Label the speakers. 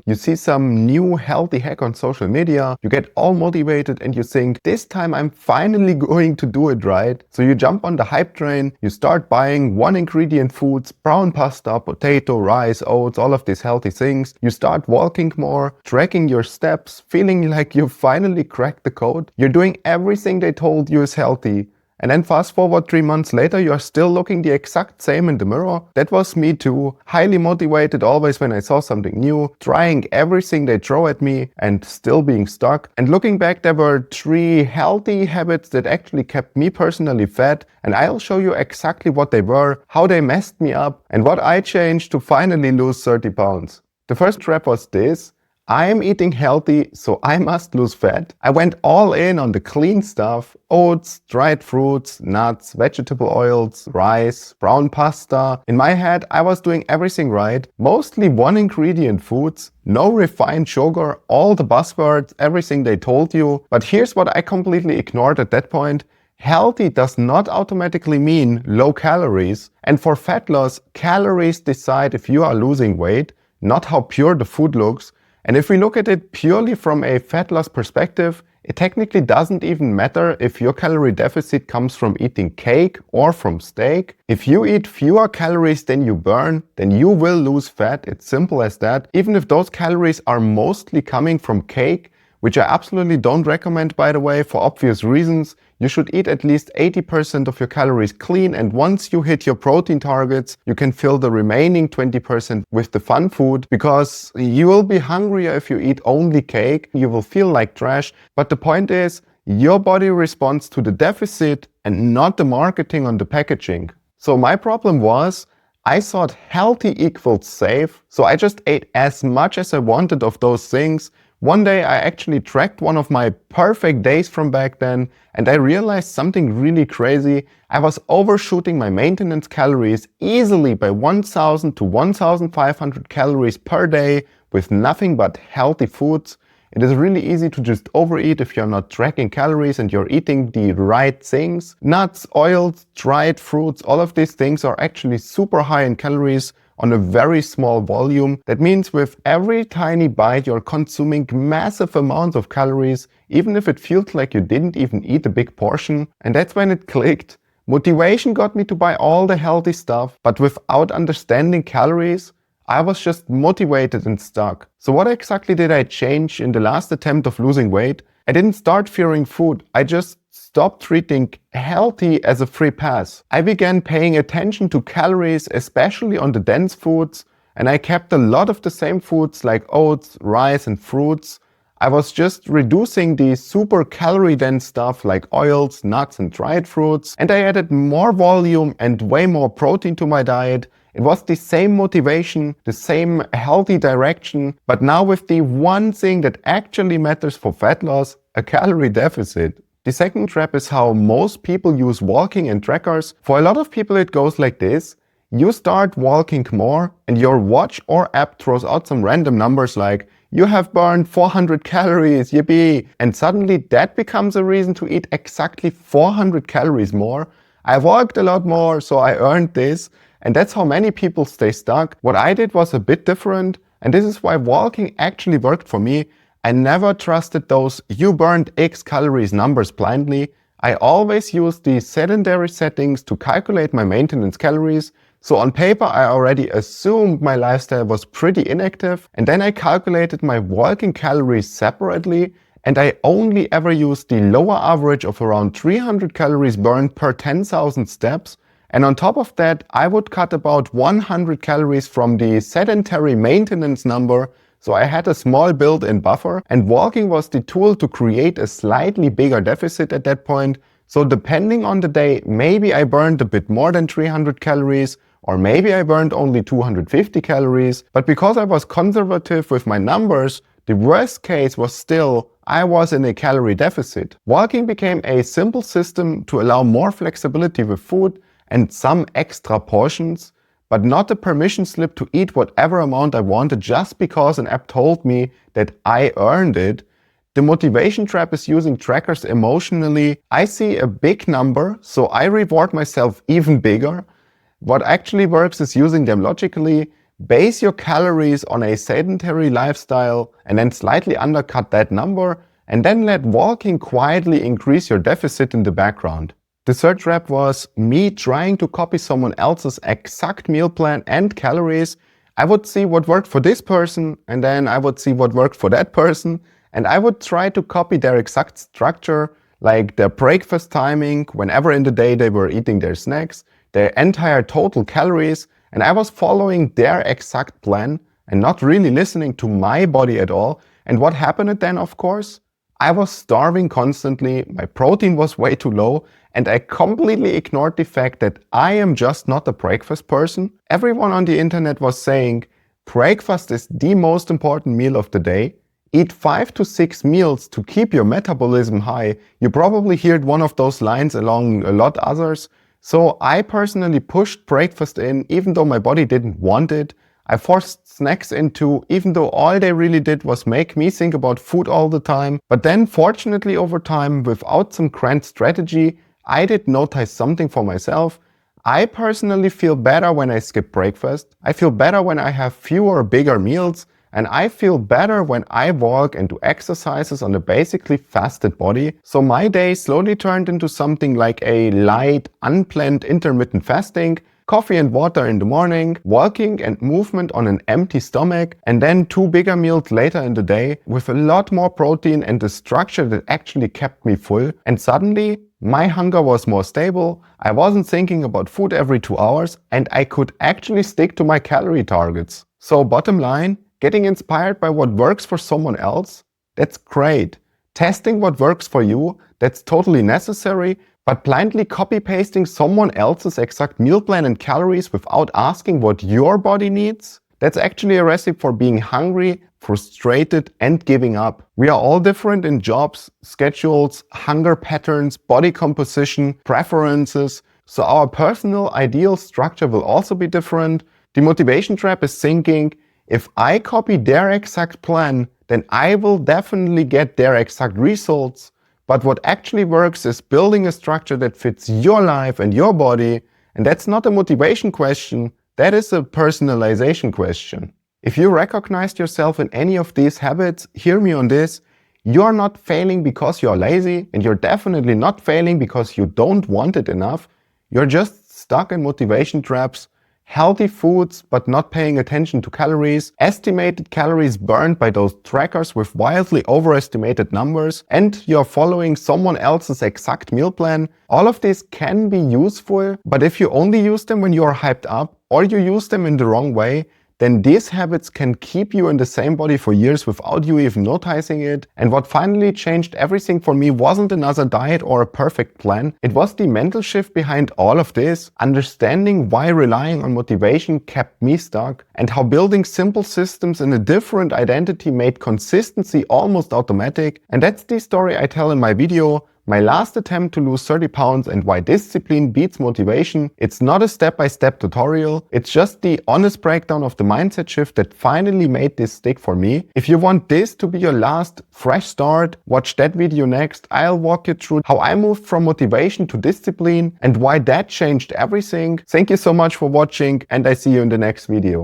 Speaker 1: You see some new healthy hack on social media, you get all motivated and you think, this time I'm finally going to do it right. So you jump on the hype train, you start buying one ingredient foods, brown pasta, potato, rice, oats, all of these healthy things. You start walking more, tracking your steps, feeling like you finally cracked the code. You're doing everything they told you is healthy. And then fast forward 3 months later, you're still looking the exact same in the mirror. That was me too. Highly motivated always when I saw something new, trying everything they throw at me and still being stuck. And looking back, there were 3 healthy habits that actually kept me personally fat. And I'll show you exactly what they were, how they messed me up, and what I changed to finally lose 30 pounds. The first trap was this. I am eating healthy, so I must lose fat. I went all in on the clean stuff: oats, dried fruits, nuts, vegetable oils, rice, brown pasta. In my head, I was doing everything right. Mostly one ingredient foods, no refined sugar, all the buzzwords, everything they told you. But here's what I completely ignored at that point. Healthy does not automatically mean low calories. And for fat loss, calories decide if you are losing weight, not how pure the food looks. And if we look at it purely from a fat loss perspective, it technically doesn't even matter if your calorie deficit comes from eating cake or from steak. If you eat fewer calories than you burn, then you will lose fat. It's simple as that. Even if those calories are mostly coming from cake, which I absolutely don't recommend, by the way, for obvious reasons. You should eat at least 80% of your calories clean, and once you hit your protein targets, you can fill the remaining 20% with the fun food, because you will be hungrier if you eat only cake. You will feel like trash. But the point is, your body responds to the deficit and not the marketing on the packaging. So my problem was, I thought healthy equals safe, so I just ate as much as I wanted of those things. One day I actually tracked one of my perfect days from back then, and I realized something really crazy. I was overshooting my maintenance calories easily by 1000 to 1500 calories per day with nothing but healthy foods. It is really easy to just overeat if you're not tracking calories and you're eating the right things. Nuts, oils, dried fruits, all of these things are actually super high in calories on a very small volume. That means with every tiny bite you're consuming massive amounts of calories, even if it feels like you didn't even eat a big portion. And that's when it clicked. Motivation got me to buy all the healthy stuff, but without understanding calories, I was just motivated and stuck. So what exactly did I change in the last attempt of losing weight? I didn't start fearing food. I just stopped treating healthy as a free pass. I began paying attention to calories, especially on the dense foods, and I kept a lot of the same foods like oats, rice and fruits. I was just reducing the super calorie dense stuff like oils, nuts and dried fruits, and I added more volume and way more protein to my diet. It was the same motivation, the same healthy direction, but now with the one thing that actually matters for fat loss, a calorie deficit. The second trap is how most people use walking and trackers. For a lot of people it goes like this. You start walking more and your watch or app throws out some random numbers like, you have burned 400 calories, yippee! And suddenly that becomes a reason to eat exactly 400 calories more. I walked a lot more, so I earned this. And that's how many people stay stuck. What I did was a bit different, and this is why walking actually worked for me. I never trusted those you burned X calories numbers blindly. I always used the sedentary settings to calculate my maintenance calories. So on paper I already assumed my lifestyle was pretty inactive, and then I calculated my walking calories separately, and I only ever used the lower average of around 300 calories burned per 10,000 steps. And on top of that, I would cut about 100 calories from the sedentary maintenance number, so I had a small built-in buffer, and walking was the tool to create a slightly bigger deficit at that point. So depending on the day, maybe I burned a bit more than 300 calories, or maybe I burned only 250 calories. But because I was conservative with my numbers, the worst case was still I was in a calorie deficit. Walking became a simple system to allow more flexibility with food and some extra portions, but not a permission slip to eat whatever amount I wanted just because an app told me that I earned it. The motivation trap is using trackers emotionally. I see a big number, so I reward myself even bigger. What actually works is using them logically. base your calories on a sedentary lifestyle and then slightly undercut that number, and then let walking quietly increase your deficit in the background. The third rep was me trying to copy someone else's exact meal plan and calories. I would see what worked for this person, and then I would see what worked for that person, and I would try to copy their exact structure, like their breakfast timing, whenever in the day they were eating their snacks, their entire total calories, and I was following their exact plan and not really listening to my body at all. And what happened then, of course? I was starving constantly, my protein was way too low, and I completely ignored the fact that I am just not a breakfast person. Everyone on the internet was saying, breakfast is the most important meal of the day. Eat 5 to 6 meals to keep your metabolism high. You probably heard one of those lines along a lot others. So I personally pushed breakfast in, even though my body didn't want it. I forced snacks into, even though all they really did was make me think about food all the time. But then fortunately over time, without some grand strategy, I did notice something for myself. I personally feel better when I skip breakfast. I feel better when I have fewer bigger meals. And I feel better when I walk and do exercises on a basically fasted body. So my day slowly turned into something like a light, unplanned intermittent fasting. Coffee and water in the morning, walking and movement on an empty stomach, and then 2 bigger meals later in the day with a lot more protein and a structure that actually kept me full. And suddenly, my hunger was more stable, I wasn't thinking about food every 2 hours, and I could actually stick to my calorie targets. So bottom line, getting inspired by what works for someone else? That's great. Testing what works for you? That's totally necessary. But blindly copy-pasting someone else's exact meal plan and calories without asking what your body needs? That's actually a recipe for being hungry, frustrated, and giving up. We are all different in jobs, schedules, hunger patterns, body composition, preferences. So our personal ideal structure will also be different. The motivation trap is thinking, if I copy their exact plan, then I will definitely get their exact results. But what actually works is building a structure that fits your life and your body. And that's not a motivation question, that is a personalization question. If you recognized yourself in any of these habits, hear me on this. You're not failing because you're lazy, and you're definitely not failing because you don't want it enough. You're just stuck in motivation traps. Healthy foods, but not paying attention to calories, estimated calories burned by those trackers with wildly overestimated numbers, and you're following someone else's exact meal plan. All of this can be useful, but if you only use them when you're hyped up, or you use them in the wrong way, then these habits can keep you in the same body for years without you even noticing it. And what finally changed everything for me wasn't another diet or a perfect plan. It was the mental shift behind all of this, understanding why relying on motivation kept me stuck, and how building simple systems in a different identity made consistency almost automatic. And that's the story I tell in my video, my last attempt to lose 30 pounds and why discipline beats motivation. It's not a step-by-step tutorial, it's just the honest breakdown of the mindset shift that finally made this stick for me. If you want this to be your last fresh start, watch that video next. I'll walk you through how I moved from motivation to discipline and why that changed everything. Thank you so much for watching, and I see you in the next video.